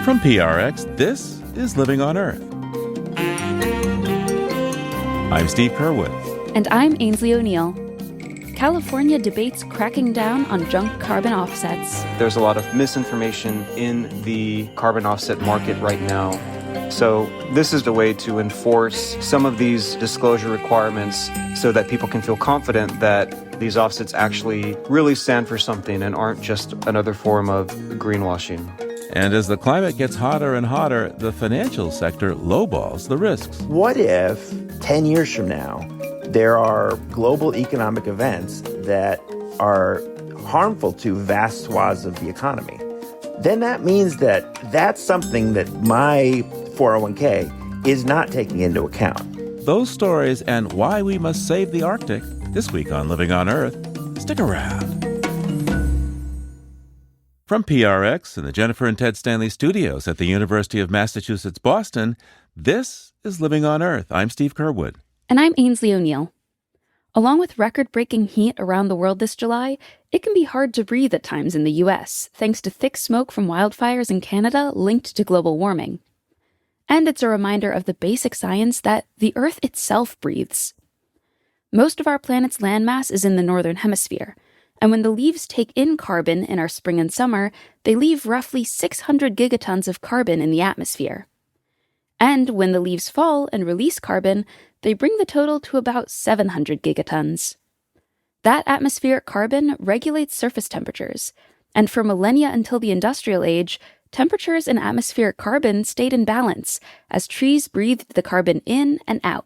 From PRX, this is Living on Earth. I'm Steve Curwood. And I'm Ainsley O'Neill. California debates cracking down on junk carbon offsets. There's a lot of misinformation in the carbon offset market right now. So this is the way to enforce some of these disclosure requirements so that people can feel confident that these offsets actually really stand for something and aren't just another form of greenwashing. And as the climate gets hotter and hotter, the financial sector lowballs the risks. What if 10 years from now, there are global economic events that are harmful to vast swaths of the economy? Then that means that that's something that my 401k is not taking into account. Those stories and why we must save the Arctic this week on Living on Earth. Stick around. From PRX and the Jennifer and Ted Stanley studios at the University of Massachusetts, Boston, this is Living on Earth. I'm Steve Curwood. And I'm Ainsley O'Neill. Along with record-breaking heat around the world this July, it can be hard to breathe at times in the U.S., thanks to thick smoke from wildfires in Canada linked to global warming. And it's a reminder of the basic science that the Earth itself breathes. Most of our planet's landmass is in the northern hemisphere, and when the leaves take in carbon in our spring and summer, they leave roughly 600 gigatons of carbon in the atmosphere. And when the leaves fall and release carbon, they bring the total to about 700 gigatons. That atmospheric carbon regulates surface temperatures, and for millennia until the industrial age, temperatures and atmospheric carbon stayed in balance as trees breathed the carbon in and out.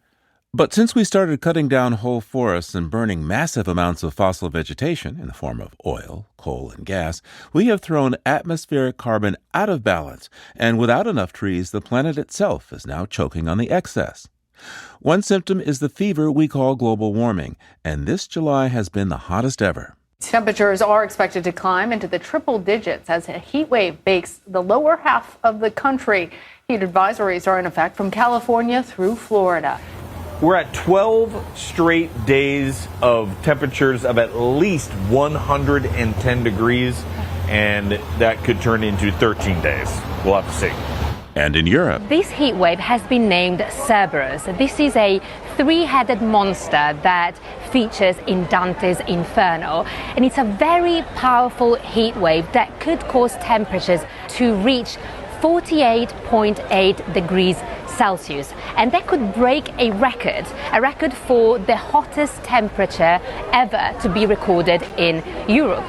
But since we started cutting down whole forests and burning massive amounts of fossil vegetation in the form of oil, coal, and gas, we have thrown atmospheric carbon out of balance, and without enough trees, the planet itself is now choking on the excess. One symptom is the fever we call global warming, and this July has been the hottest ever. Temperatures are expected to climb into the triple digits as a heat wave bakes the lower half of the country. Heat advisories are in effect from California through Florida. We're at 12 straight days of temperatures of at least 110 degrees, and that could turn into 13 days. We'll have to see. And in Europe, this heat wave has been named Cerberus. This is a three-headed monster that features in Dante's Inferno, and it's a very powerful heat wave that could cause temperatures to reach 48.8 degrees Celsius, and that could break a record for the hottest temperature ever to be recorded in Europe.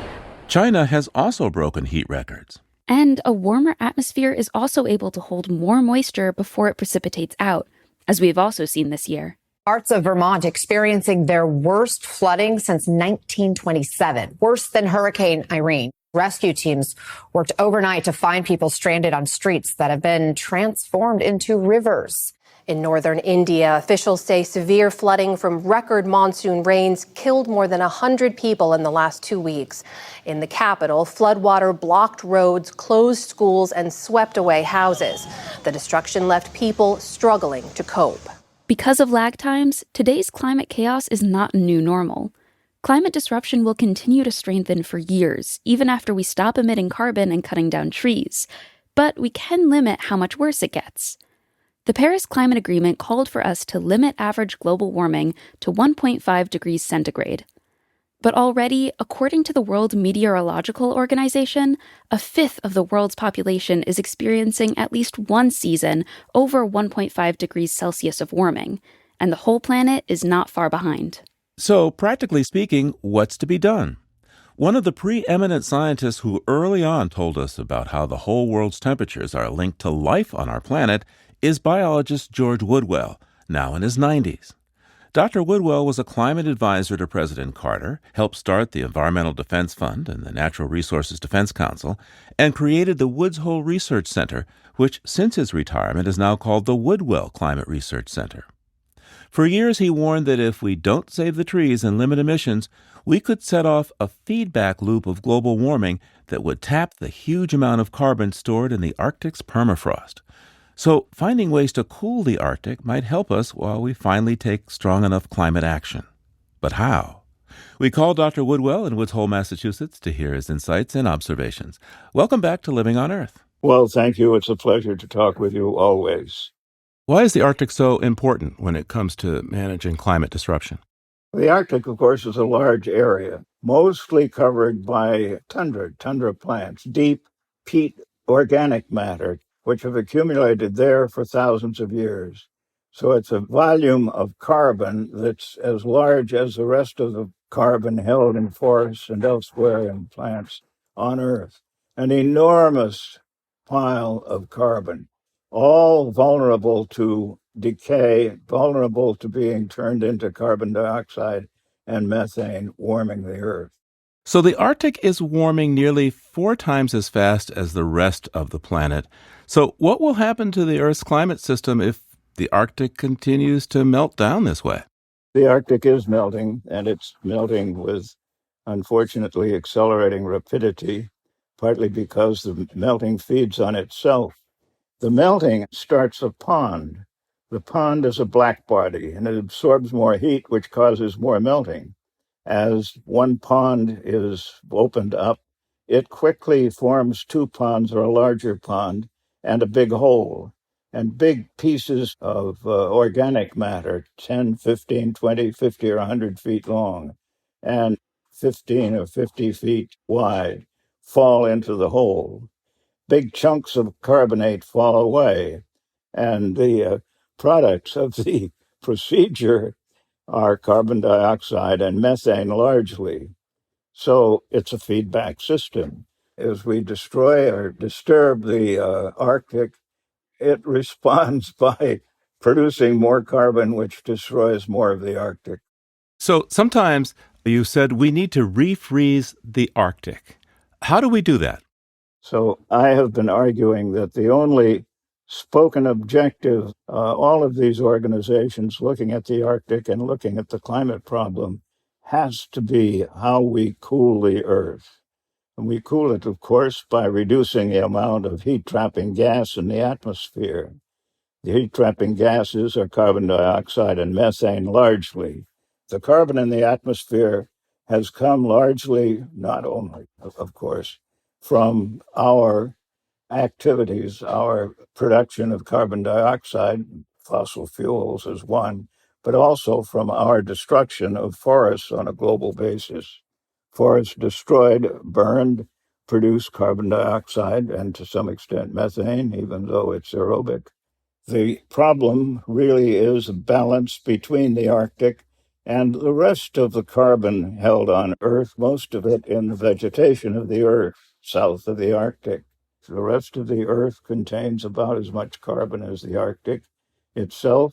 China has also broken heat records. And a warmer atmosphere is also able to hold more moisture before it precipitates out, as we've also seen this year. Parts of Vermont experiencing their worst flooding since 1927, worse than Hurricane Irene. Rescue teams worked overnight to find people stranded on streets that have been transformed into rivers. In northern India, officials say severe flooding from record monsoon rains killed more than 100 people in the last 2 weeks. In the capital, floodwater blocked roads, closed schools, and swept away houses. The destruction left people struggling to cope. Because of lag times, today's climate chaos is not a new normal. Climate disruption will continue to strengthen for years, even after we stop emitting carbon and cutting down trees. But we can limit how much worse it gets. The Paris Climate Agreement called for us to limit average global warming to 1.5 degrees centigrade. But already, according to the World Meteorological Organization, a fifth of the world's population is experiencing at least one season over 1.5 degrees Celsius of warming, and the whole planet is not far behind. So, practically speaking, what's to be done? One of the preeminent scientists who early on told us about how the whole world's temperatures are linked to life on our planet is biologist George Woodwell, now in his 90s. Dr. Woodwell was a climate advisor to President Carter, helped start the Environmental Defense Fund and the Natural Resources Defense Council, and created the Woods Hole Research Center, which since his retirement is now called the Woodwell Climate Research Center. For years, he warned that if we don't save the trees and limit emissions, we could set off a feedback loop of global warming that would tap the huge amount of carbon stored in the Arctic's permafrost. So finding ways to cool the Arctic might help us while we finally take strong enough climate action. But how? We called Dr. Woodwell in Woods Hole, Massachusetts, to hear his insights and observations. Welcome back to Living on Earth. Well, thank you. It's a pleasure to talk with you always. Why is the Arctic so important when it comes to managing climate disruption? The Arctic, of course, is a large area, mostly covered by tundra plants, deep peat organic matter, which have accumulated there for thousands of years. So it's a volume of carbon that's as large as the rest of the carbon held in forests and elsewhere in plants on Earth. An enormous pile of carbon, all vulnerable to decay, vulnerable to being turned into carbon dioxide and methane, warming the Earth. So the Arctic is warming nearly 4 times as fast as the rest of the planet. So what will happen to the Earth's climate system if the Arctic continues to melt down this way? The Arctic is melting, and it's melting with, unfortunately, accelerating rapidity, partly because the melting feeds on itself. The melting starts a pond. The pond is a black body, and it absorbs more heat, which causes more melting. As one pond is opened up, it quickly forms 2 ponds or a larger pond and a big hole. And big pieces of organic matter, 10, 15, 20, 50, or 100 feet long, and 15 or 50 feet wide, fall into the hole. Big chunks of carbonate fall away, and the products of the procedure are carbon dioxide and methane largely. So it's a feedback system. As we destroy or disturb the Arctic, it responds by producing more carbon, which destroys more of the Arctic. So sometimes you said we need to refreeze the Arctic. How do we do that? So I have been arguing that the only spoken objective, all of these organizations looking at the Arctic and looking at the climate problem, has to be how we cool the Earth. And we cool it, of course, by reducing the amount of heat-trapping gas in the atmosphere. The heat-trapping gases are carbon dioxide and methane largely. The carbon in the atmosphere has come largely, not only, of course, from our activities, our production of carbon dioxide, fossil fuels is one, but also from our destruction of forests on a global basis. Forests destroyed, burned, produce carbon dioxide and to some extent methane, even though it's aerobic. The problem really is a balance between the Arctic and the rest of the carbon held on Earth, most of it in the vegetation of the Earth south of the Arctic. The rest of the Earth contains about as much carbon as the Arctic itself,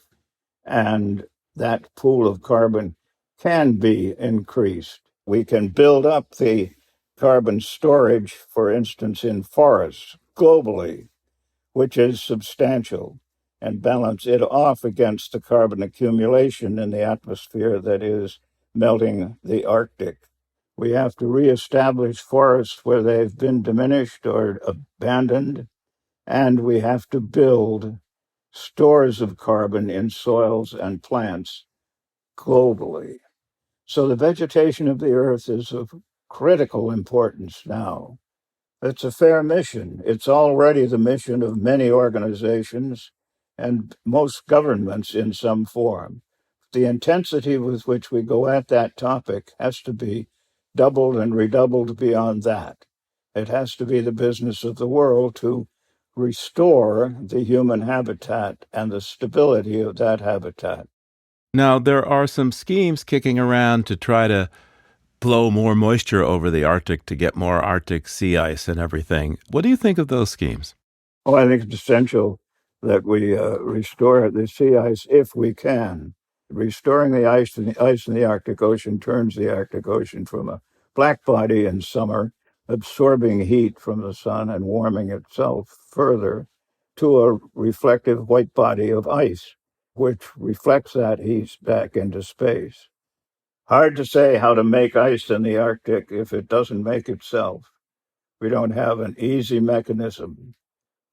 and that pool of carbon can be increased. We can build up the carbon storage, for instance, in forests globally, which is substantial, and balance it off against the carbon accumulation in the atmosphere that is melting the Arctic. We have to reestablish forests where they've been diminished or abandoned, and we have to build stores of carbon in soils and plants globally. So the vegetation of the Earth is of critical importance now. It's a fair mission. It's already the mission of many organizations and most governments in some form. The intensity with which we go at that topic has to be doubled and redoubled beyond that. It has to be the business of the world to restore the human habitat and the stability of that habitat. Now, there are some schemes kicking around to try to blow more moisture over the Arctic to get more Arctic sea ice and everything. What do you think of those schemes? Oh, I think it's essential that we restore the sea ice if we can. Restoring the ice in the Arctic Ocean turns the Arctic Ocean from a black body in summer, absorbing heat from the sun and warming itself further, to a reflective white body of ice, which reflects that heat back into space. Hard to say how to make ice in the Arctic if it doesn't make itself. We don't have an easy mechanism,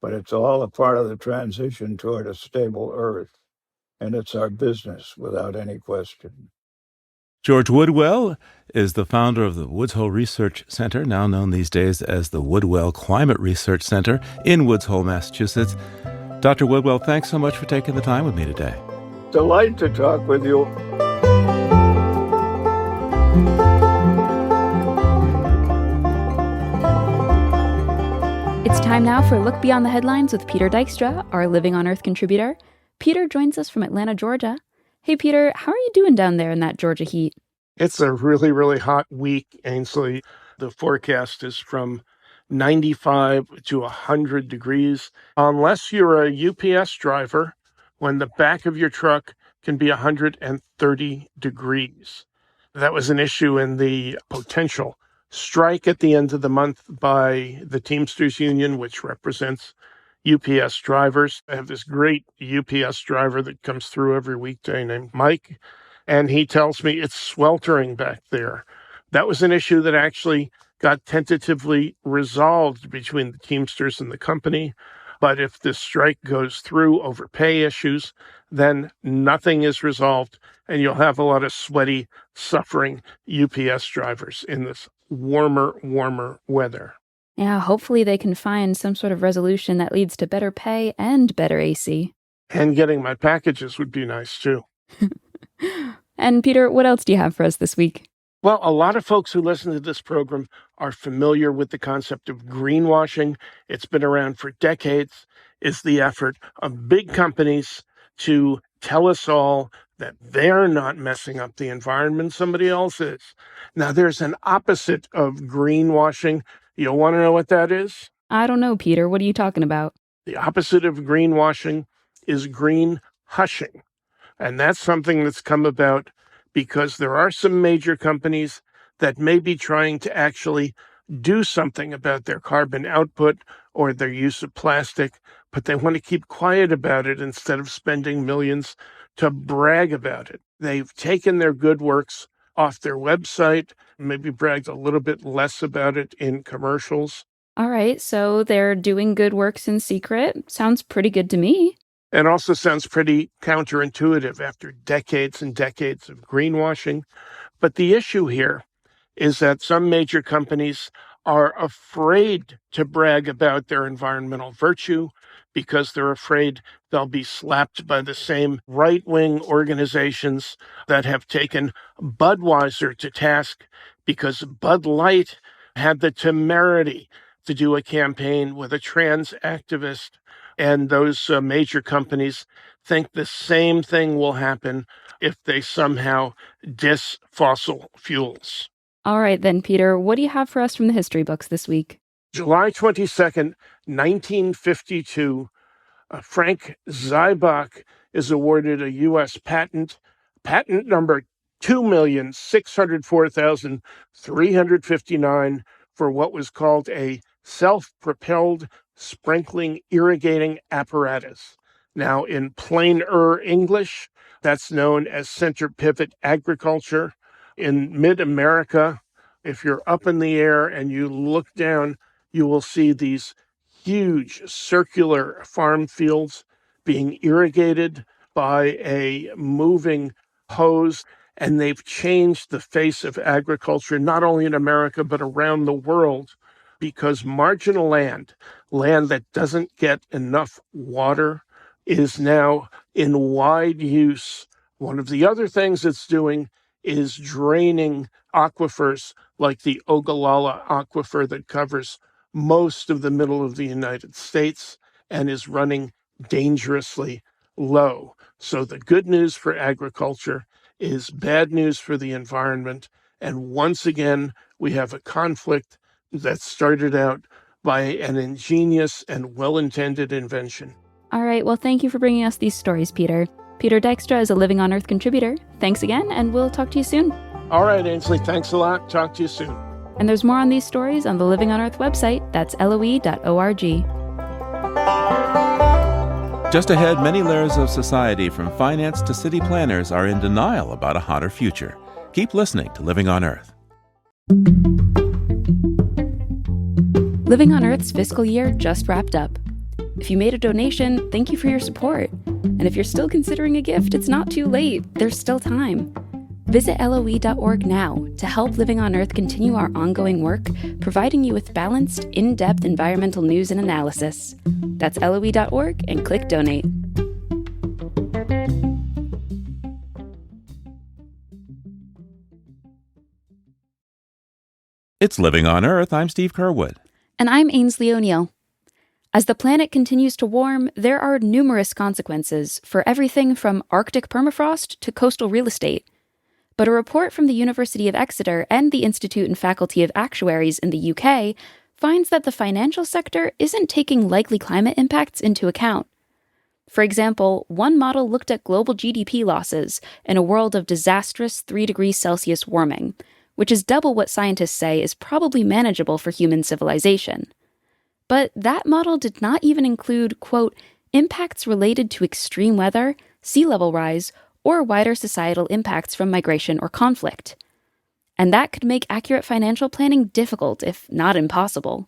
but it's all a part of the transition toward a stable Earth, and it's our business without any question. George Woodwell is the founder of the Woods Hole Research Center, now known these days as the Woodwell Climate Research Center in Woods Hole, Massachusetts. Dr. Woodwell, thanks so much for taking the time with me today. Delight to talk with you. It's time now for a look beyond the headlines with Peter Dykstra, our Living on Earth contributor. Peter joins us from Atlanta, Georgia. Hey, Peter, how are you doing down there in that Georgia heat? It's a really, really hot week, Ainsley. The forecast is from 95 to 100 degrees. Unless you're a UPS driver, when the back of your truck can be 130 degrees. That was an issue in the potential strike at the end of the month by the Teamsters Union, which represents UPS drivers. I have this great UPS driver that comes through every weekday named Mike, and he tells me it's sweltering back there. That was an issue that actually got tentatively resolved between the Teamsters and the company. But if this strike goes through over pay issues, then nothing is resolved, and you'll have a lot of sweaty, suffering UPS drivers in this warmer weather. Yeah, hopefully they can find some sort of resolution that leads to better pay and better AC. And getting my packages would be nice, too. And Peter, what else do you have for us this week? Well, a lot of folks who listen to this program are familiar with the concept of greenwashing. It's been around for decades. It's the effort of big companies to tell us all that they're not messing up the environment, somebody else is. Now, there's an opposite of greenwashing. You'll want to know what that is? I don't know, Peter. What are you talking about? The opposite of greenwashing is green hushing. And that's something that's come about because there are some major companies that may be trying to actually do something about their carbon output or their use of plastic, but they want to keep quiet about it instead of spending millions to brag about it. They've taken their good works off their website, maybe bragged a little bit less about it in commercials. All right, so they're doing good works in secret. Sounds pretty good to me. And also sounds pretty counterintuitive after decades and decades of greenwashing. But the issue here is that some major companies are afraid to brag about their environmental virtue because they're afraid they'll be slapped by the same right-wing organizations that have taken Budweiser to task because Bud Light had the temerity to do a campaign with a trans activist. And those major companies think the same thing will happen if they somehow diss fossil fuels. All right then, Peter, what do you have for us from the history books this week? July 22nd, 1952, Frank Zybach is awarded a U.S. patent number 2,604,359 for what was called a self-propelled sprinkling irrigating apparatus. Now, in plain English, that's known as center pivot agriculture. In mid-America, if you're up in the air and you look down, you will see these huge circular farm fields being irrigated by a moving hose. And they've changed the face of agriculture, not only in America, but around the world, because marginal land that doesn't get enough water, is now in wide use. One of the other things it's doing is draining aquifers like the Ogallala Aquifer that covers most of the middle of the United States and is running dangerously low. So the good news for agriculture is bad news for the environment. And once again, we have a conflict that started out by an ingenious and well-intended invention. All right, well, thank you for bringing us these stories, Peter. Peter Dykstra is a Living on Earth contributor. Thanks again, and we'll talk to you soon. All right, Ainsley, thanks a lot. Talk to you soon. And there's more on these stories on the Living on Earth website. That's LOE.org. Just ahead, many layers of society, from finance to city planners, are in denial about a hotter future. Keep listening to Living on Earth. Living on Earth's fiscal year just wrapped up. If you made a donation, thank you for your support. And if you're still considering a gift, it's not too late. There's still time. Visit LOE.org now to help Living on Earth continue our ongoing work, providing you with balanced, in-depth environmental news and analysis. That's LOE.org and click donate. It's Living on Earth. I'm Steve Curwood. And I'm Ainsley O'Neill. As the planet continues to warm, there are numerous consequences for everything from Arctic permafrost to coastal real estate. But a report from the University of Exeter and the Institute and Faculty of Actuaries in the UK finds that the financial sector isn't taking likely climate impacts into account. For example, one model looked at global GDP losses in a world of disastrous 3 degrees Celsius warming, which is double what scientists say is probably manageable for human civilization. But that model did not even include, quote, impacts related to extreme weather, sea level rise, or wider societal impacts from migration or conflict. And that could make accurate financial planning difficult, if not impossible.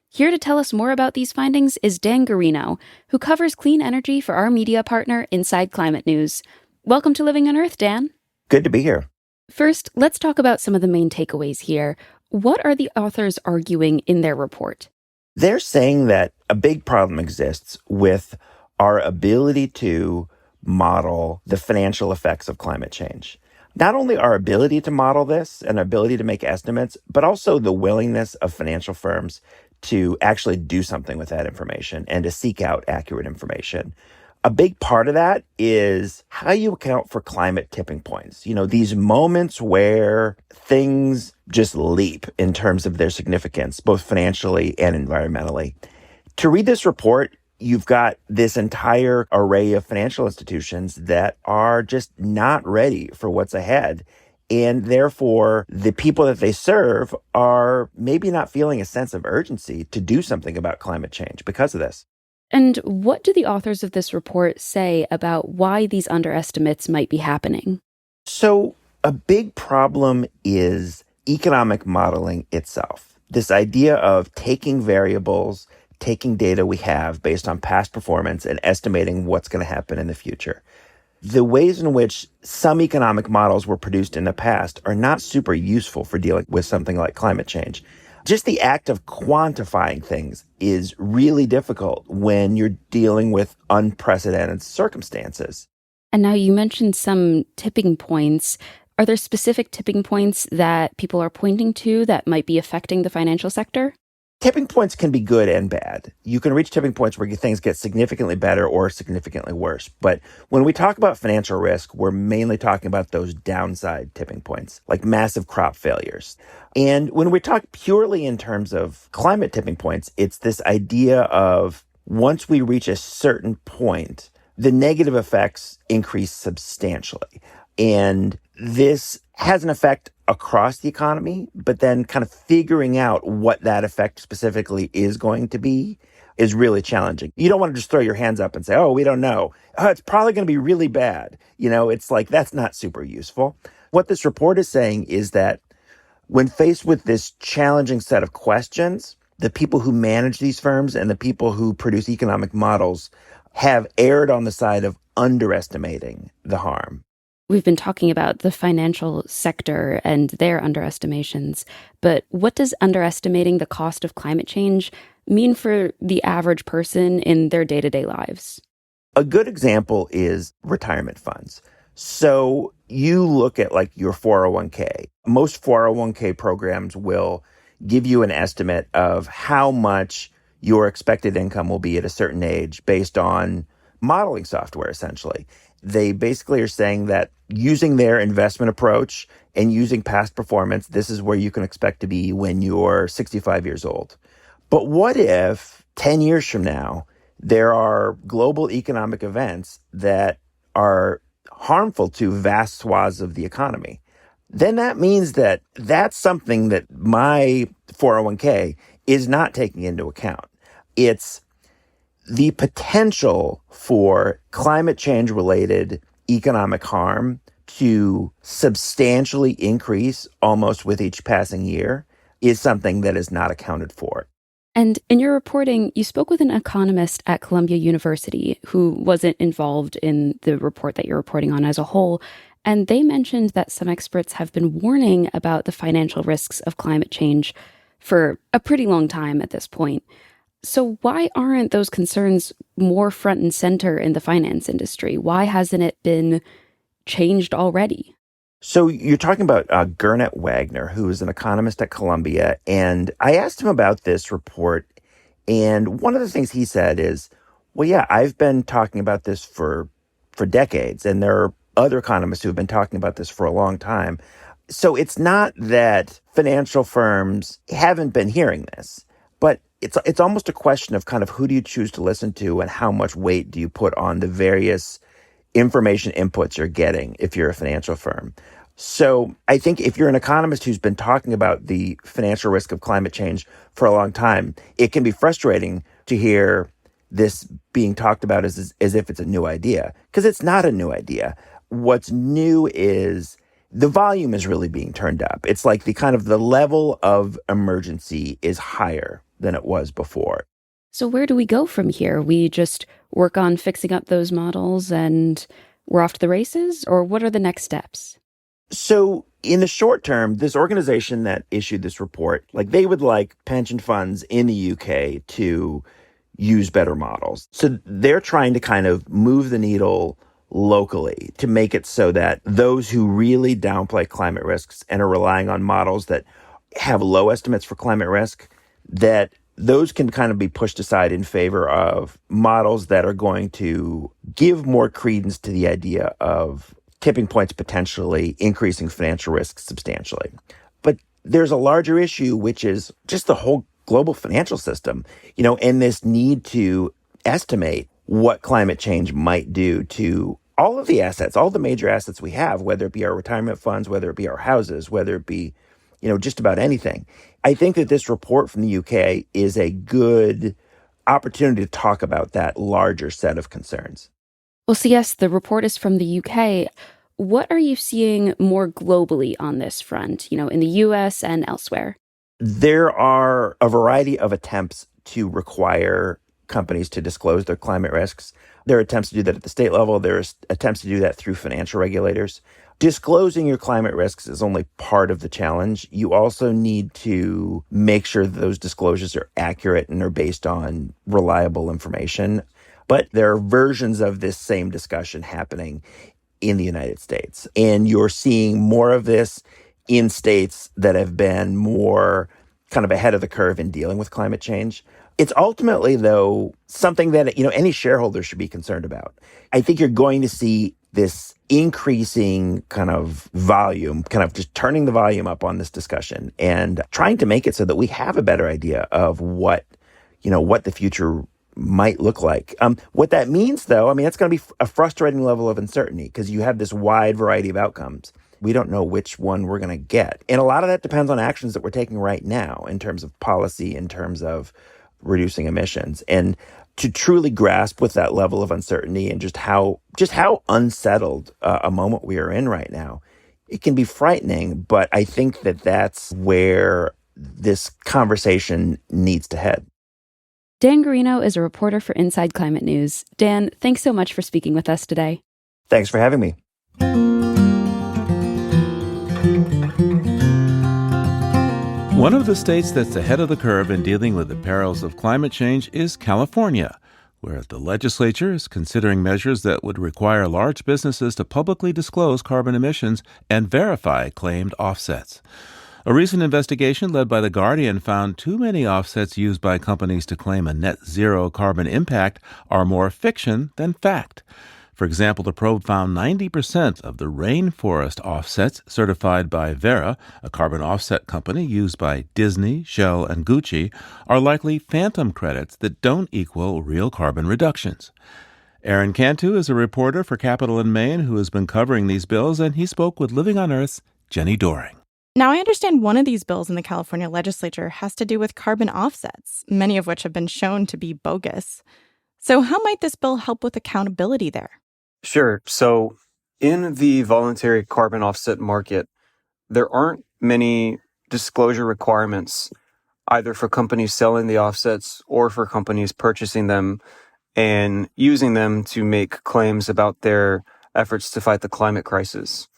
Here to tell us more about these findings is Dan Garino, who covers clean energy for our media partner, Inside Climate News. Welcome to Living on Earth, Dan. Good to be here. First, let's talk about some of the main takeaways here. What are the authors arguing in their report? They're saying that a big problem exists with our ability to model the financial effects of climate change. Not only our ability to model this and ability to make estimates, but also the willingness of financial firms to actually do something with that information and to seek out accurate information. A big part of that is how you account for climate tipping points. You know, these moments where things just leap in terms of their significance, both financially and environmentally. To read this report, you've got this entire array of financial institutions that are just not ready for what's ahead. And therefore, the people that they serve are maybe not feeling a sense of urgency to do something about climate change because of this. And what do the authors of this report say about why these underestimates might be happening? So a big problem is economic modeling itself. This idea of taking variables, taking data we have based on past performance and estimating what's going to happen in the future. The ways in which some economic models were produced in the past are not super useful for dealing with something like climate change. Just the act of quantifying things is really difficult when you're dealing with unprecedented circumstances. And now you mentioned some tipping points. Are there specific tipping points that people are pointing to that might be affecting the financial sector? Tipping points can be good and bad. You can reach tipping points where things get significantly better or significantly worse. But when we talk about financial risk, we're mainly talking about those downside tipping points, like massive crop failures. And when we talk purely in terms of climate tipping points, it's this idea of once we reach a certain point, the negative effects increase substantially. And this has an effect across the economy, but then kind of figuring out what that effect specifically is going to be is really challenging. You don't want to just throw your hands up and say, oh, we don't know. Oh, it's probably going to be really bad. You know, it's like, that's not super useful. What this report is saying is that when faced with this challenging set of questions, the people who manage these firms and the people who produce economic models have erred on the side of underestimating the harm. We've been talking about the financial sector and their underestimations, but what does underestimating the cost of climate change mean for the average person in their day-to-day lives? A good example is retirement funds. So you look at like your 401k. Most 401k programs will give you an estimate of how much your expected income will be at a certain age based on modeling software, essentially. They basically are saying that using their investment approach and using past performance, this is where you can expect to be when you're 65 years old. But what if 10 years from now, there are global economic events that are harmful to vast swaths of the economy? Then that means that that's something that my 401k is not taking into account. It's the potential for climate change related economic harm to substantially increase almost with each passing year is something that is not accounted for. And in your reporting, you spoke with an economist at Columbia University who wasn't involved in the report that you're reporting on as a whole. And they mentioned that some experts have been warning about the financial risks of climate change for a pretty long time at this point. So why aren't those concerns more front and center in the finance industry? Why hasn't it been changed already? So you're talking about Gernot Wagner, who is an economist at Columbia, and I asked him about this report, and one of the things he said is, well, yeah, I've been talking about this for decades, and there are other economists who have been talking about this for a long time. So it's not that financial firms haven't been hearing this, but it's almost a question of kind of who do you choose to listen to and how much weight do you put on the various information inputs you're getting if you're a financial firm. So I think if you're an economist who's been talking about the financial risk of climate change for a long time, it can be frustrating to hear this being talked about as if it's a new idea, because it's not a new idea. What's new is the volume is really being turned up. It's like the level of emergency is higher than it was before. So where do we go from here? We just work on fixing up those models and we're off to the races? Or what are the next steps? So in the short term, this organization that issued this report, they would like pension funds in the UK to use better models. So they're trying to kind of move the needle locally to make it so that those who really downplay climate risks and are relying on models that have low estimates for climate risk, that those can kind of be pushed aside in favor of models that are going to give more credence to the idea of tipping points potentially increasing financial risk substantially. But there's a larger issue, which is just the whole global financial system, and this need to estimate what climate change might do to all of the assets, all the major assets we have, whether it be our retirement funds, whether it be our houses, whether it be, just about anything. I think that this report from the UK is a good opportunity to talk about that larger set of concerns. Well, so yes, the report is from the UK. What are you seeing more globally on this front, in the US and elsewhere? There are a variety of attempts to require companies to disclose their climate risks. There are attempts to do that at the state level. There are attempts to do that through financial regulators. Disclosing your climate risks is only part of the challenge. You also need to make sure that those disclosures are accurate and are based on reliable information. But there are versions of this same discussion happening in the United States. And you're seeing more of this in states that have been more kind of ahead of the curve in dealing with climate change. It's ultimately, though, something that, any shareholder should be concerned about. I think you're going to see this increasing kind of volume, kind of just turning the volume up on this discussion and trying to make it so that we have a better idea of what the future might look like. What that means, though, it's going to be a frustrating level of uncertainty because you have this wide variety of outcomes. We don't know which one we're going to get. And a lot of that depends on actions that we're taking right now in terms of policy, in terms of reducing emissions. And to truly grasp with that level of uncertainty and just how unsettled a moment we are in right now, it can be frightening. But I think that that's where this conversation needs to head. Dan Garino is a reporter for Inside Climate News. Dan, thanks so much for speaking with us today. Thanks for having me. One of the states that's ahead of the curve in dealing with the perils of climate change is California, where the legislature is considering measures that would require large businesses to publicly disclose carbon emissions and verify claimed offsets. A recent investigation led by The Guardian found too many offsets used by companies to claim a net zero carbon impact are more fiction than fact. For example, the probe found 90% of the rainforest offsets certified by Verra, a carbon offset company used by Disney, Shell, and Gucci, are likely phantom credits that don't equal real carbon reductions. Aaron Cantu is a reporter for Capital in Maine who has been covering these bills, and he spoke with Living on Earth's Jenny Doering. Now, I understand one of these bills in the California legislature has to do with carbon offsets, many of which have been shown to be bogus. So how might this bill help with accountability there? Sure. So in the voluntary carbon offset market, there aren't many disclosure requirements either for companies selling the offsets or for companies purchasing them and using them to make claims about their efforts to fight the climate crisis.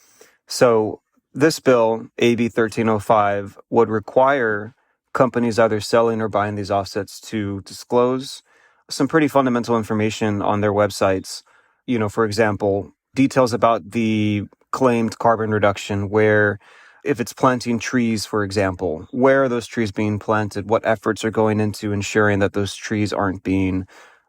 So this bill, AB 1305, would require companies either selling or buying these offsets to disclose some pretty fundamental information on their websites. For example, details about the claimed carbon reduction, where if it's planting trees, for example, where are those trees being planted? What efforts are going into ensuring that those trees aren't being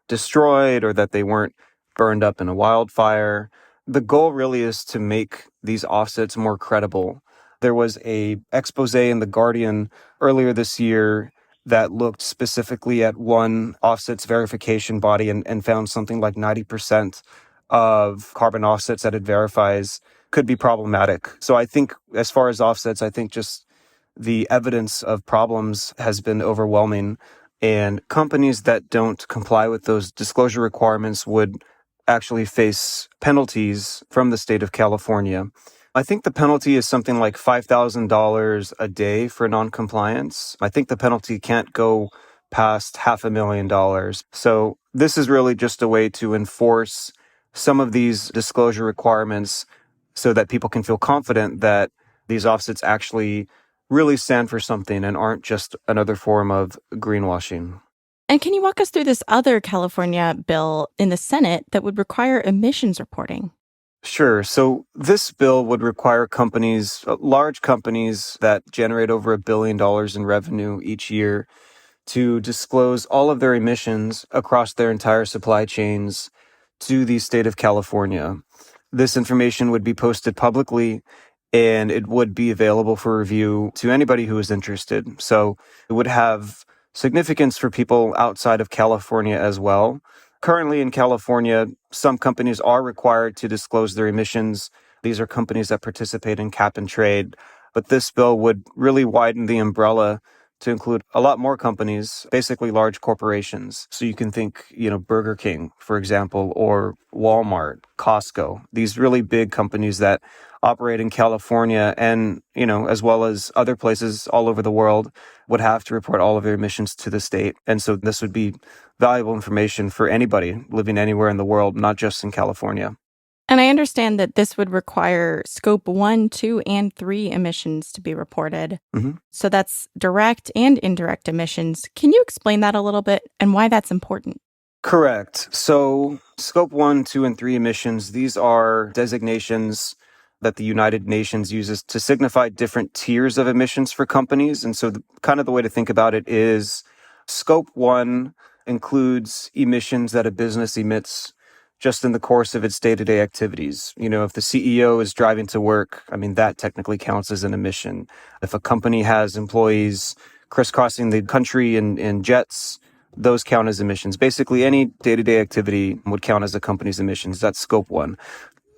destroyed or that they weren't burned up in a wildfire? The goal really is to make these offsets more credible. There was a expose in The Guardian earlier this year that looked specifically at one offsets verification body and found something like 90% of carbon offsets that it verifies could be problematic. So I think as far as offsets, I think just the evidence of problems has been overwhelming. And companies that don't comply with those disclosure requirements would actually face penalties from the state of California. I think the penalty is something like $5,000 a day for noncompliance. I think the penalty can't go past $500,000. So this is really just a way to enforce some of these disclosure requirements so that people can feel confident that these offsets actually really stand for something and aren't just another form of greenwashing. And can you walk us through this other California bill in the Senate that would require emissions reporting? Sure. So this bill would require companies, large companies that generate over $1 billion in revenue each year, to disclose all of their emissions across their entire supply chains to the state of California. This information would be posted publicly and it would be available for review to anybody who is interested. So it would have significance for people outside of California as well. Currently in California, some companies are required to disclose their emissions. These are companies that participate in cap and trade. But this bill would really widen the umbrella to include a lot more companies, basically large corporations. So you can think, Burger King, for example, or Walmart, Costco, these really big companies that operate in California and, as well as other places all over the world would have to report all of their emissions to the state. And so this would be valuable information for anybody living anywhere in the world, not just in California. And I understand that this would require scope 1, 2, and 3 emissions to be reported. Mm-hmm. So that's direct and indirect emissions. Can you explain that a little bit and why that's important? Correct. So scope 1, 2, and 3 emissions, these are designations that the United Nations uses to signify different tiers of emissions for companies. And so the way to think about it is scope 1 includes emissions that a business emits just in the course of its day-to-day activities. If the CEO is driving to work, that technically counts as an emission. If a company has employees crisscrossing the country in jets, those count as emissions. Basically, any day-to-day activity would count as a company's emissions. That's scope 1.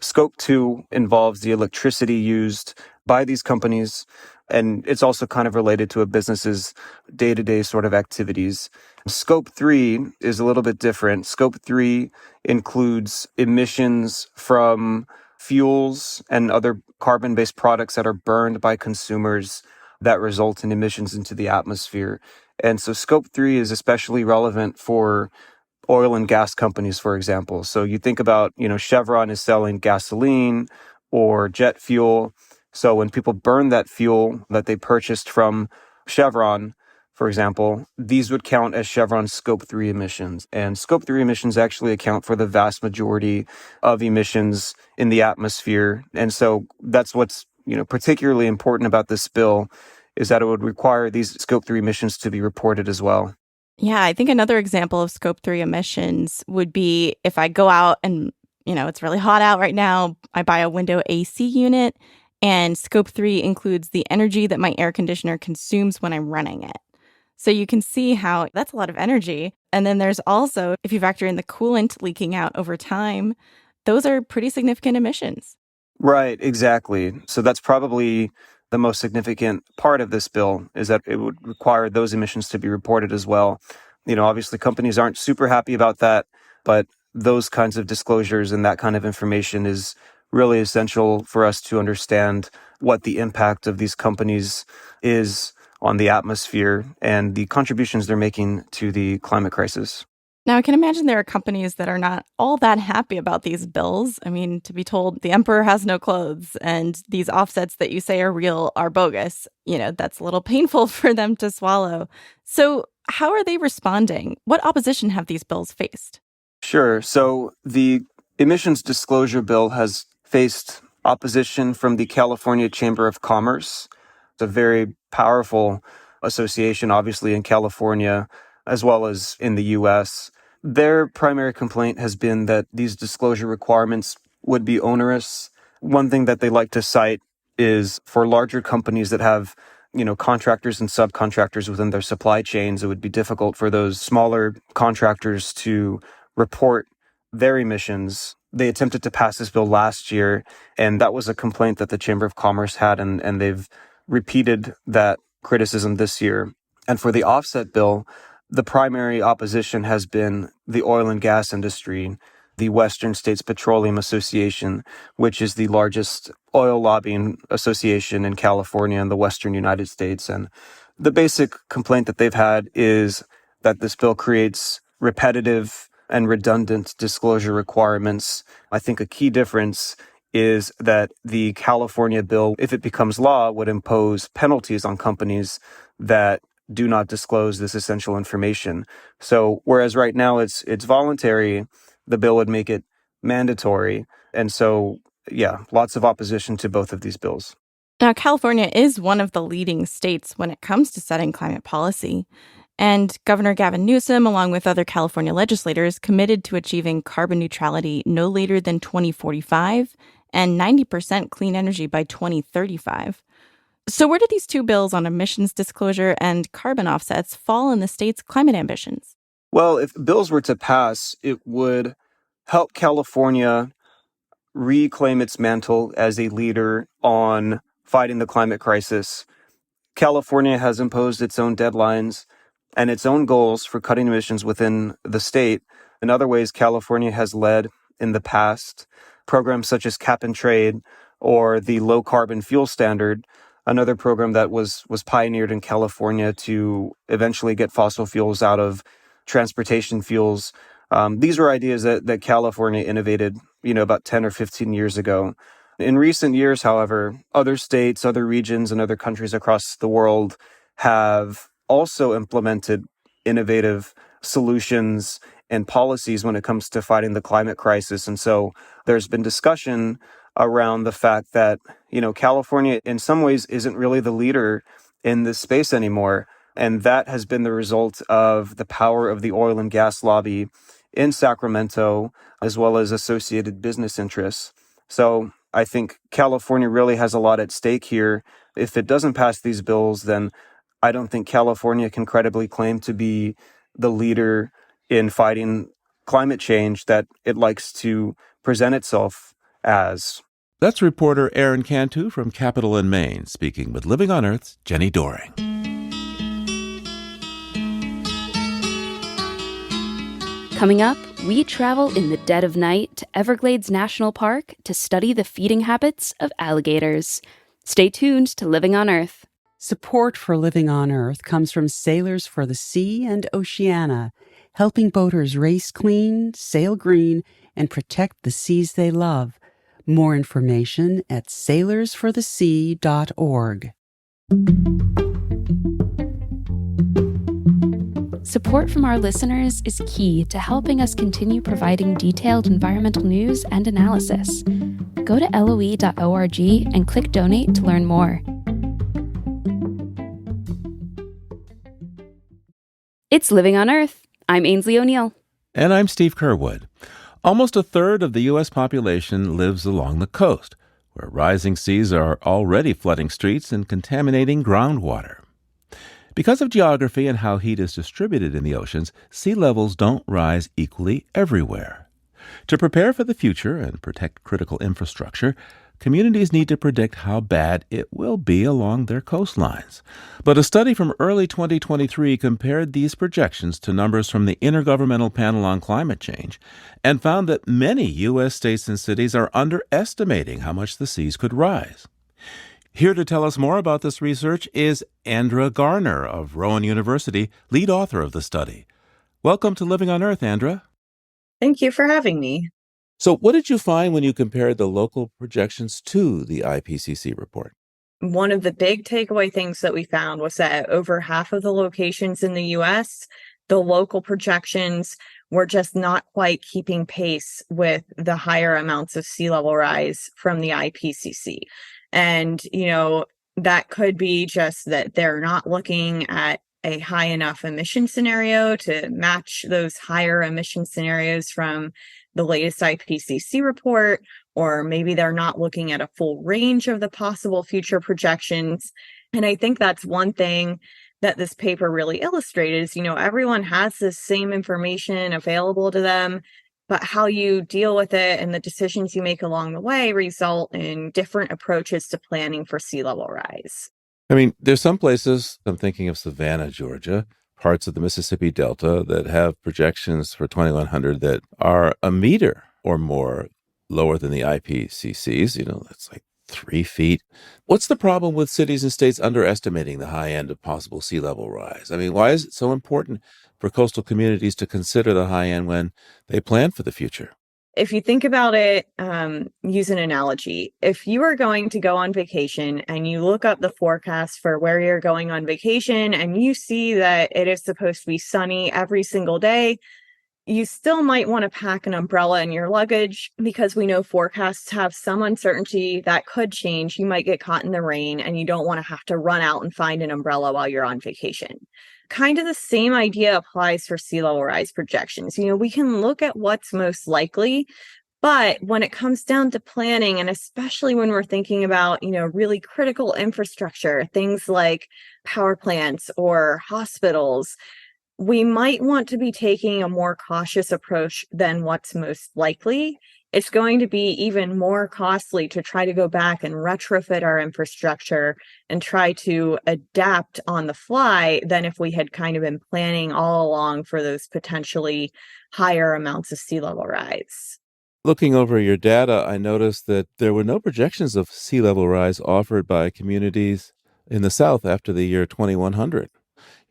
Scope 2 involves the electricity used by these companies, and it's also kind of related to a business's day-to-day sort of activities. Scope 3 is a little bit different. Scope 3 includes emissions from fuels and other carbon-based products that are burned by consumers that result in emissions into the atmosphere. And so Scope 3 is especially relevant for oil and gas companies, for example. So you think about, Chevron is selling gasoline or jet fuel. So when people burn that fuel that they purchased from Chevron, for example, these would count as Chevron's Scope 3 emissions. And Scope 3 emissions actually account for the vast majority of emissions in the atmosphere. And so that's what's, particularly important about this bill is that it would require these Scope 3 emissions to be reported as well. Yeah, I think another example of scope 3 emissions would be if I go out and, it's really hot out right now, I buy a window AC unit, and scope 3 includes the energy that my air conditioner consumes when I'm running it. So you can see how that's a lot of energy. And then there's also, if you factor in the coolant leaking out over time, those are pretty significant emissions. Right, exactly. So that's probably the most significant part of this bill, is that it would require those emissions to be reported as well. Obviously companies aren't super happy about that, but those kinds of disclosures and that kind of information is really essential for us to understand what the impact of these companies is on the atmosphere and the contributions they're making to the climate crisis. Now, I can imagine there are companies that are not all that happy about these bills. I mean, to be told the emperor has no clothes and these offsets that you say are real are bogus, that's a little painful for them to swallow. So, how are they responding? What opposition have these bills faced? Sure. So the emissions disclosure bill has faced opposition from the California Chamber of Commerce. It's a very powerful association, obviously, in California, as well as in the U.S. Their primary complaint has been that these disclosure requirements would be onerous. One thing that they like to cite is for larger companies that have contractors and subcontractors within their supply chains, it would be difficult for those smaller contractors to report their emissions. They attempted to pass this bill last year, and that was a complaint that the Chamber of Commerce had, and they've repeated that criticism this year. And for the offset bill, the primary opposition has been the oil and gas industry, the Western States Petroleum Association, which is the largest oil lobbying association in California and the Western United States. And the basic complaint that they've had is that this bill creates repetitive and redundant disclosure requirements. I think a key difference is that the California bill, if it becomes law, would impose penalties on companies that do not disclose this essential information. So whereas right now it's voluntary, the bill would make it mandatory. And so, lots of opposition to both of these bills. Now, California is one of the leading states when it comes to setting climate policy. And Governor Gavin Newsom, along with other California legislators, committed to achieving carbon neutrality no later than 2045 and 90% clean energy by 2035. So where do these two bills on emissions disclosure and carbon offsets fall in the state's climate ambitions? Well, if bills were to pass, it would help California reclaim its mantle as a leader on fighting the climate crisis. California has imposed its own deadlines and its own goals for cutting emissions within the state. In other ways, California has led in the past. Programs such as cap and trade or the low carbon fuel standard, another program that was pioneered in California to eventually get fossil fuels out of transportation fuels. These were ideas that California innovated, about 10 or 15 years ago. In recent years, however, other states, other regions, and other countries across the world have also implemented innovative solutions and policies when it comes to fighting the climate crisis. And so there's been discussion around the fact that, California in some ways isn't really the leader in this space anymore. And that has been the result of the power of the oil and gas lobby in Sacramento, as well as associated business interests. So I think California really has a lot at stake here. If it doesn't pass these bills, then I don't think California can credibly claim to be the leader in fighting climate change that it likes to present itself as. That's reporter Aaron Cantu from Capitol in Maine, speaking with Living on Earth's Jenny Doering. Coming up, we travel in the dead of night to Everglades National Park to study the feeding habits of alligators. Stay tuned to Living on Earth. Support for Living on Earth comes from Sailors for the Sea and Oceana, helping boaters race clean, sail green, and protect the seas they love. More information at sailorsforthesea.org. Support from our listeners is key to helping us continue providing detailed environmental news and analysis. Go to LOE.org and click Donate to learn more. It's Living on Earth. I'm Ainsley O'Neill. And I'm Steve Kerwood. Almost a third of the U.S. population lives along the coast, where rising seas are already flooding streets and contaminating groundwater. Because of geography and how heat is distributed in the oceans, sea levels don't rise equally everywhere. To prepare for the future and protect critical infrastructure, communities need to predict how bad it will be along their coastlines. But a study from early 2023 compared these projections to numbers from the Intergovernmental Panel on Climate Change and found that many U.S. states and cities are underestimating how much the seas could rise. Here to tell us more about this research is Andra Garner of Rowan University, lead author of the study. Welcome to Living on Earth, Andra. Thank you for having me. So, what did you find when you compared the local projections to the IPCC report? One of the big takeaway things that we found was that over half of the locations in the US, the local projections were just not quite keeping pace with the higher amounts of sea level rise from the IPCC. And, that could be just that they're not looking at a high enough emission scenario to match those higher emission scenarios from the latest IPCC report, or maybe they're not looking at a full range of the possible future projections. And I think that's one thing that this paper really illustrated is, everyone has this same information available to them, but how you deal with it and the decisions you make along the way result in different approaches to planning for sea level rise. I mean, there's some places, I'm thinking of Savannah, Georgia, parts of the Mississippi Delta that have projections for 2100 that are a meter or more lower than the IPCC's. That's like 3 feet. What's the problem with cities and states underestimating the high end of possible sea level rise? I mean, why is it so important for coastal communities to consider the high end when they plan for the future? If you think about it, use an analogy. If you are going to go on vacation and you look up the forecast for where you're going on vacation and you see that it is supposed to be sunny every single day, you still might want to pack an umbrella in your luggage because we know forecasts have some uncertainty that could change. You might get caught in the rain and you don't want to have to run out and find an umbrella while you're on vacation. Kind of the same idea applies for sea level rise projections. We can look at what's most likely, but when it comes down to planning, and especially when we're thinking about, really critical infrastructure, things like power plants or hospitals, we might want to be taking a more cautious approach than what's most likely. It's going to be even more costly to try to go back and retrofit our infrastructure and try to adapt on the fly than if we had kind of been planning all along for those potentially higher amounts of sea level rise. Looking over your data, I noticed that there were no projections of sea level rise offered by communities in the South after the year 2100.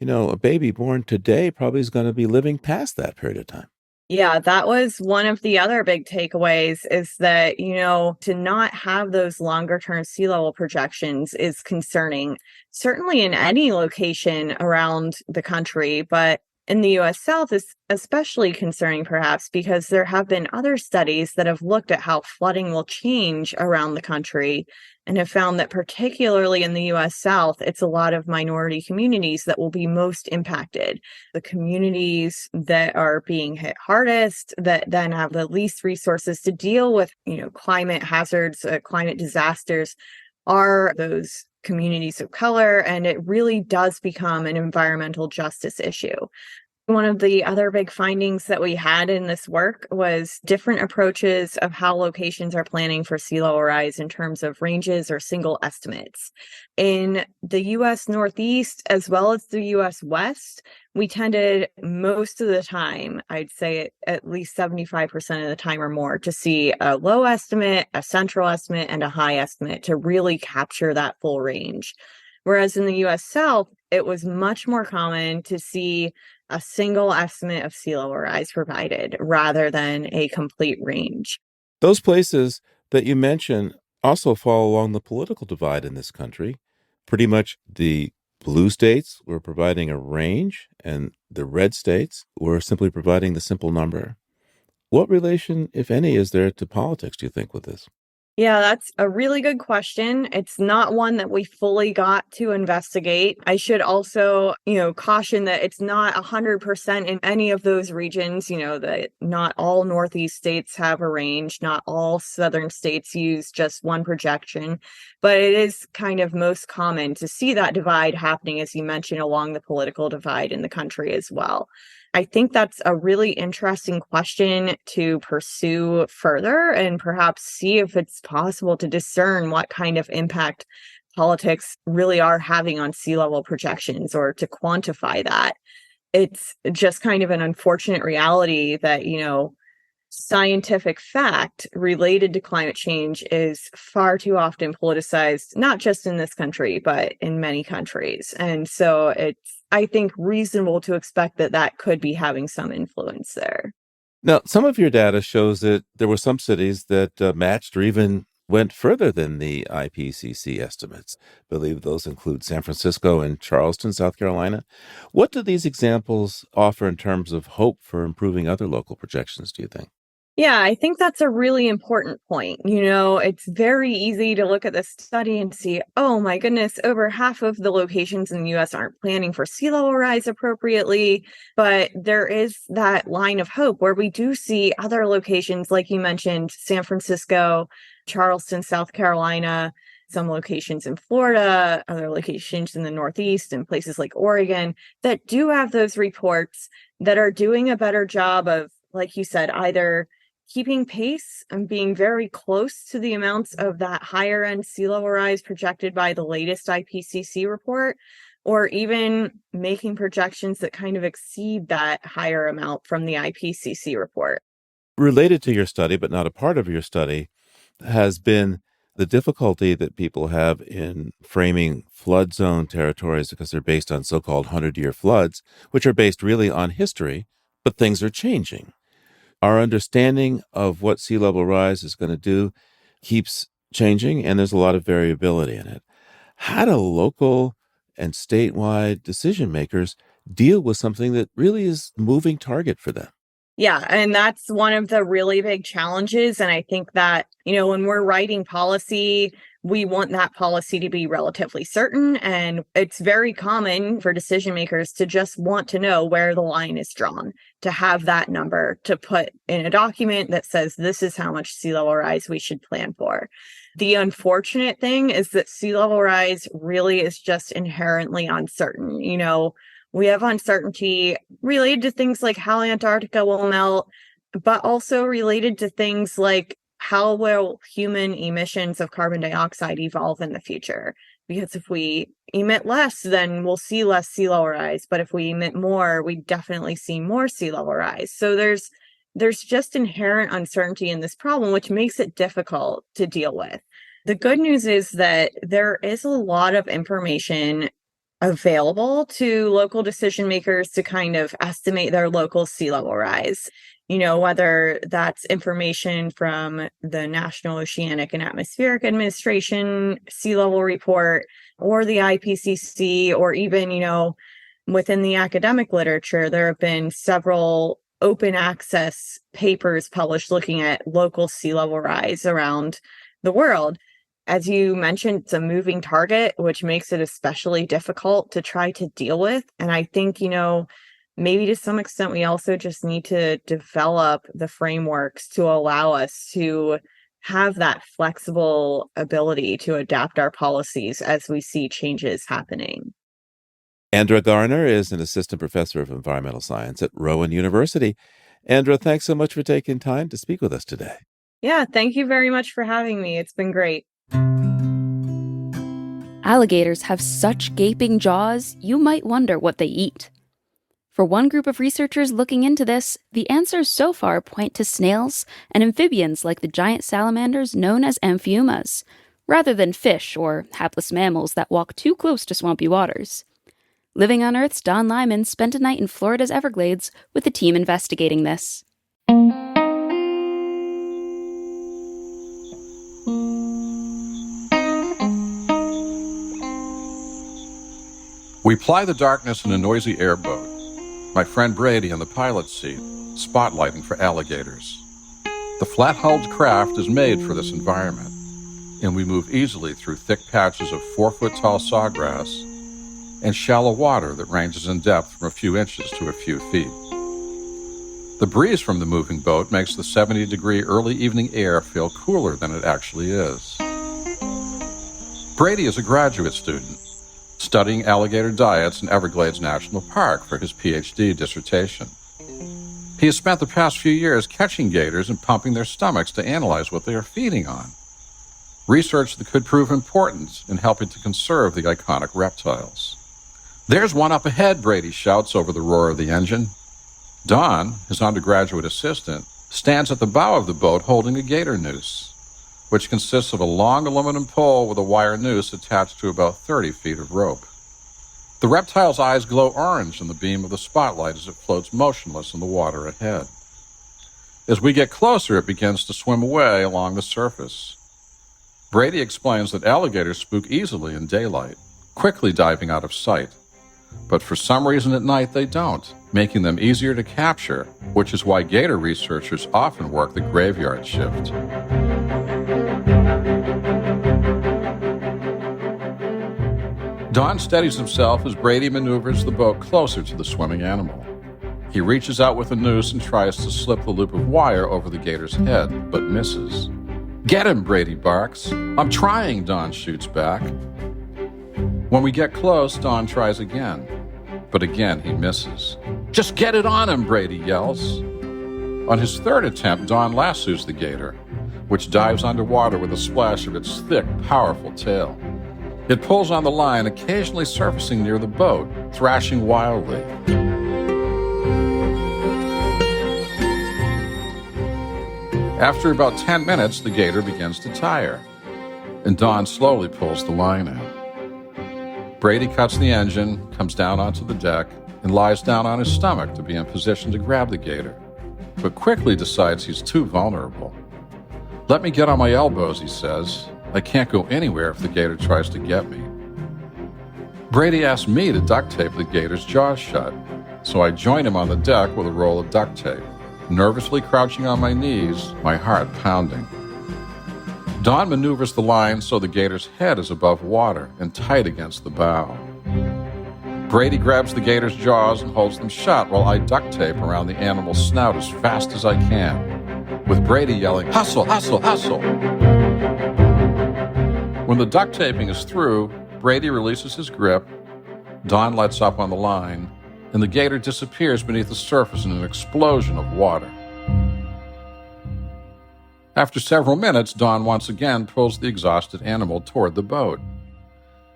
A baby born today probably is going to be living past that period of time. Yeah, that was one of the other big takeaways is that, to not have those longer term sea level projections is concerning, certainly in any location around the country, but in the US South is especially concerning perhaps because there have been other studies that have looked at how flooding will change around the country and have found that particularly in the US South, it's a lot of minority communities that will be most impacted. The communities that are being hit hardest, that then have the least resources to deal with, climate hazards, climate disasters, are those communities of color, and it really does become an environmental justice issue. One of the other big findings that we had in this work was different approaches of how locations are planning for sea level rise in terms of ranges or single estimates. In the US Northeast, as well as the US West, we tended most of the time, I'd say at least 75% of the time or more, to see a low estimate, a central estimate, and a high estimate to really capture that full range. Whereas in the US South, it was much more common to see a single estimate of sea level rise provided rather than a complete range. Those places that you mentioned also fall along the political divide in this country. Pretty much the blue states were providing a range, and the red states were simply providing the simple number. What relation, if any, is there to politics, do you think, with this? Yeah, that's a really good question. It's not one that we fully got to investigate. I should also, caution that it's not 100% in any of those regions, that not all Northeast states have a range, not all Southern states use just one projection, but it is kind of most common to see that divide happening, as you mentioned, along the political divide in the country as well. I think that's a really interesting question to pursue further and perhaps see if it's possible to discern what kind of impact politics really are having on sea level projections or to quantify that. It's just kind of an unfortunate reality that, scientific fact related to climate change is far too often politicized, not just in this country, but in many countries. And so it's I think, reasonable to expect that that could be having some influence there. Now, some of your data shows that there were some cities that matched or even went further than the IPCC estimates. I believe those include San Francisco and Charleston, South Carolina. What do these examples offer in terms of hope for improving other local projections, do you think? Yeah, I think that's a really important point. It's very easy to look at this study and see, oh my goodness, over half of the locations in the US aren't planning for sea level rise appropriately. But there is that line of hope where we do see other locations, like you mentioned, San Francisco, Charleston, South Carolina, some locations in Florida, other locations in the Northeast, and places like Oregon that do have those reports that are doing a better job of, like you said, either keeping pace and being very close to the amounts of that higher end sea level rise projected by the latest IPCC report, or even making projections that kind of exceed that higher amount from the IPCC report. Related to your study, but not a part of your study, has been the difficulty that people have in framing flood zone territories because they're based on so-called 100-year floods, which are based really on history, but things are changing. Our understanding of what sea level rise is going to do keeps changing, and there's a lot of variability in it. How do local and statewide decision makers deal with something that really is a moving target for them? Yeah, and that's one of the really big challenges. And I think that, when we're writing policy, we want that policy to be relatively certain. And it's very common for decision makers to just want to know where the line is drawn, to have that number to put in a document that says this is how much sea level rise we should plan for. The unfortunate thing is that sea level rise really is just inherently uncertain. We have uncertainty related to things like how Antarctica will melt, but also related to things like how will human emissions of carbon dioxide evolve in the future? Because if we emit less, then we'll see less sea level rise. But if we emit more, we definitely see more sea level rise. So there's just inherent uncertainty in this problem, which makes it difficult to deal with. The good news is that there is a lot of information available to local decision makers to kind of estimate their local sea level rise. Whether that's information from the National Oceanic and Atmospheric Administration sea level report or the IPCC, or even, within the academic literature, there have been several open access papers published looking at local sea level rise around the world. As you mentioned, it's a moving target, which makes it especially difficult to try to deal with. And I think, maybe to some extent, we also just need to develop the frameworks to allow us to have that flexible ability to adapt our policies as we see changes happening. Andra Garner is an assistant professor of environmental science at Rowan University. Andra, thanks so much for taking time to speak with us today. Yeah, thank you very much for having me. It's been great. Alligators have such gaping jaws, you might wonder what they eat. For one group of researchers looking into this, the answers so far point to snails and amphibians like the giant salamanders known as amphiumas, rather than fish or hapless mammals that walk too close to swampy waters. Living on Earth's Don Lyman spent a night in Florida's Everglades with the team investigating this. We ply the darkness in a noisy airboat. My friend Brady in the pilot's seat, spotlighting for alligators. The flat-hulled craft is made for this environment, and we move easily through thick patches of 4-foot-tall sawgrass and shallow water that ranges in depth from a few inches to a few feet. The breeze from the moving boat makes the 70-degree early evening air feel cooler than it actually is. Brady is a graduate student, studying alligator diets in Everglades National Park for his PhD dissertation. He has spent the past few years catching gators and pumping their stomachs to analyze what they are feeding on. Research that could prove important in helping to conserve the iconic reptiles. "There's one up ahead," Brady shouts over the roar of the engine. Don, his undergraduate assistant, stands at the bow of the boat holding a gator noose, which consists of a long aluminum pole with a wire noose attached to about 30 feet of rope. The reptile's eyes glow orange in the beam of the spotlight as it floats motionless in the water ahead. As we get closer, it begins to swim away along the surface. Brady explains that alligators spook easily in daylight, quickly diving out of sight. But for some reason at night they don't, making them easier to capture, which is why gator researchers often work the graveyard shift. Don steadies himself as Brady maneuvers the boat closer to the swimming animal. He reaches out with a noose and tries to slip the loop of wire over the gator's head, but misses. "Get him," Brady barks. "I'm trying," Don shoots back. When we get close, Don tries again, but again he misses. "Just get it on him," Brady yells. On his third attempt, Don lassos the gator, which dives underwater with a splash of its thick, powerful tail. It pulls on the line, occasionally surfacing near the boat, thrashing wildly. After about 10 minutes, the gator begins to tire, and Don slowly pulls the line in. Brady cuts the engine, comes down onto the deck, and lies down on his stomach to be in position to grab the gator, but quickly decides he's too vulnerable. "Let me get on my elbows," he says. "I can't go anywhere if the gator tries to get me." Brady asks me to duct tape the gator's jaws shut, so I join him on the deck with a roll of duct tape, nervously crouching on my knees, my heart pounding. Don maneuvers the line so the gator's head is above water and tight against the bow. Brady grabs the gator's jaws and holds them shut while I duct tape around the animal's snout as fast as I can, with Brady yelling, "Hustle, hustle, hustle!" When the duct taping is through, Brady releases his grip, Don lets up on the line, and the gator disappears beneath the surface in an explosion of water. After several minutes, Don once again pulls the exhausted animal toward the boat.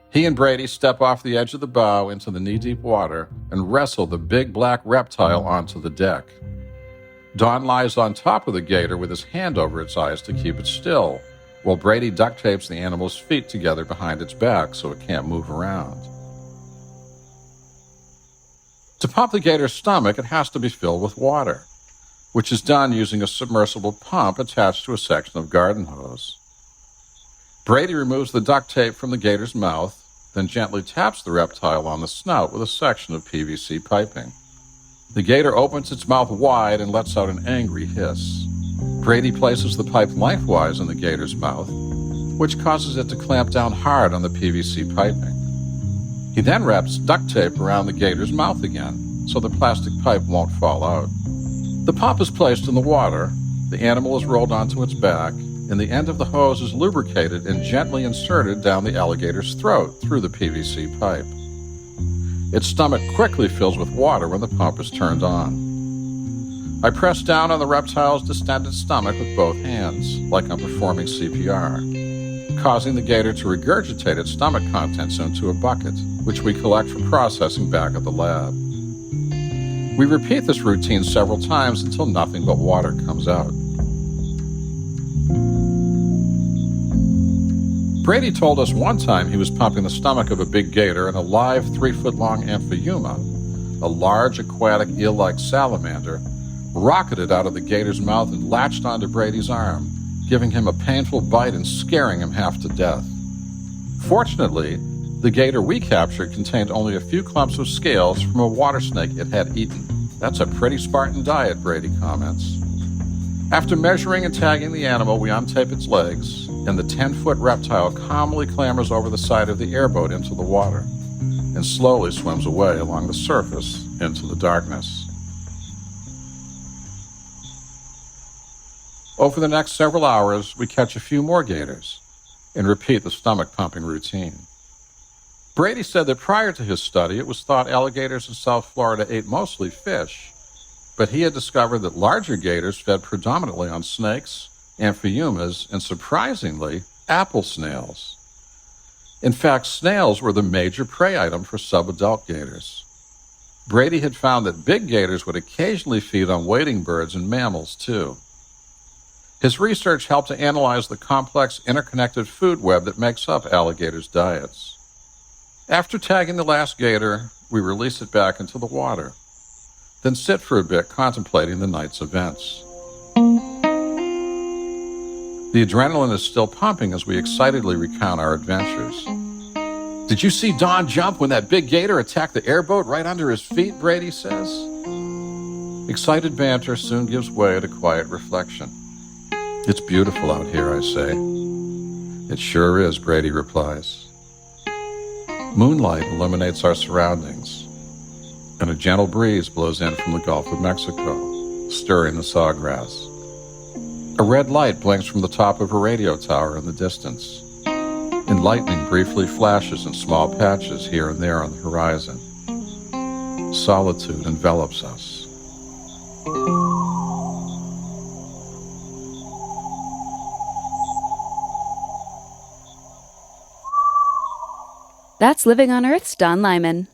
He and Brady step off the edge of the bow into the knee-deep water and wrestle the big black reptile onto the deck. Don lies on top of the gator with his hand over its eyes to keep it still, while Brady duct tapes the animal's feet together behind its back so it can't move around. To pump the gator's stomach, it has to be filled with water, which is done using a submersible pump attached to a section of garden hose. Brady removes the duct tape from the gator's mouth, then gently taps the reptile on the snout with a section of PVC piping. The gator opens its mouth wide and lets out an angry hiss. Brady places the pipe lengthwise in the gator's mouth, which causes it to clamp down hard on the PVC piping. He then wraps duct tape around the gator's mouth again, so the plastic pipe won't fall out. The pump is placed in the water, the animal is rolled onto its back, and the end of the hose is lubricated and gently inserted down the alligator's throat through the PVC pipe. Its stomach quickly fills with water when the pump is turned on. I press down on the reptile's distended stomach with both hands, like I'm performing CPR, causing the gator to regurgitate its stomach contents into a bucket, which we collect for processing back at the lab. We repeat this routine several times until nothing but water comes out. Brady told us one time he was pumping the stomach of a big gator and a live 3-foot-long amphiuma, a large aquatic eel-like salamander, rocketed out of the gator's mouth and latched onto Brady's arm, giving him a painful bite and scaring him half to death. Fortunately, the gator we captured contained only a few clumps of scales from a water snake it had eaten. "That's a pretty Spartan diet," Brady comments. After measuring and tagging the animal, we untape its legs, and the 10-foot reptile calmly clambers over the side of the airboat into the water and slowly swims away along the surface into the darkness. Over the next several hours, we catch a few more gators and repeat the stomach-pumping routine. Brady said that prior to his study, it was thought alligators in South Florida ate mostly fish, but he had discovered that larger gators fed predominantly on snakes, amphiumas, and surprisingly, apple snails. In fact, snails were the major prey item for subadult gators. Brady had found that big gators would occasionally feed on wading birds and mammals, too. His research helped to analyze the complex interconnected food web that makes up alligators' diets. After tagging the last gator, we release it back into the water, then sit for a bit contemplating the night's events. The adrenaline is still pumping as we excitedly recount our adventures. Did you see Don jump when that big gator attacked the airboat right under his feet? Brady says. Excited banter soon gives way to quiet reflection. It's beautiful out here, I say. It sure is, Brady replies. Moonlight illuminates our surroundings, and a gentle breeze blows in from the Gulf of Mexico, stirring the sawgrass. A red light blinks from the top of a radio tower in the distance, and lightning briefly flashes in small patches here and there on the horizon. Solitude envelops us. That's Living on Earth's Don Lyman.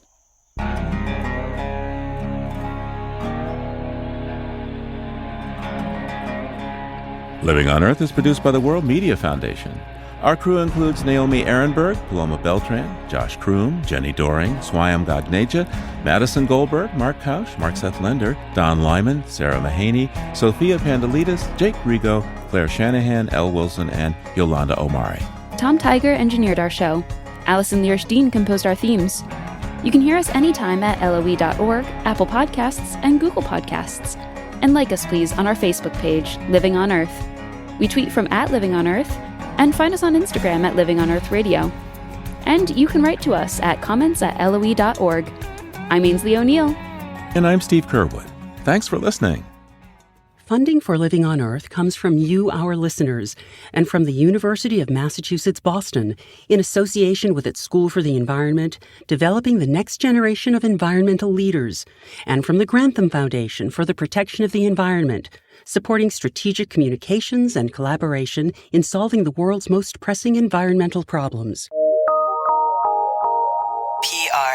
Living on Earth is produced by the World Media Foundation. Our crew includes Naomi Ehrenberg, Paloma Beltran, Josh Kroom, Jenny Doring, Swayam Gagneja, Madison Goldberg, Mark Kausch, Mark Seth Lender, Don Lyman, Sarah Mahaney, Sophia Pandalidis, Jake Rigo, Claire Shanahan, Elle Wilson, and Yolanda Omari. Tom Tiger engineered our show. Allison Lierstein composed our themes. You can hear us anytime at LOE.org, Apple Podcasts, and Google Podcasts. And like us, please, on our Facebook page, Living on Earth. We tweet from @LivingOnEarth, and find us on Instagram at Living on Earth Radio. And you can write to us at comments@LOE.org. I'm Ainsley O'Neill. And I'm Steve Kerwood. Thanks for listening. Funding for Living on Earth comes from you, our listeners, and from the University of Massachusetts, Boston, in association with its School for the Environment, developing the next generation of environmental leaders, and from the Grantham Foundation for the Protection of the Environment, supporting strategic communications and collaboration in solving the world's most pressing environmental problems. PI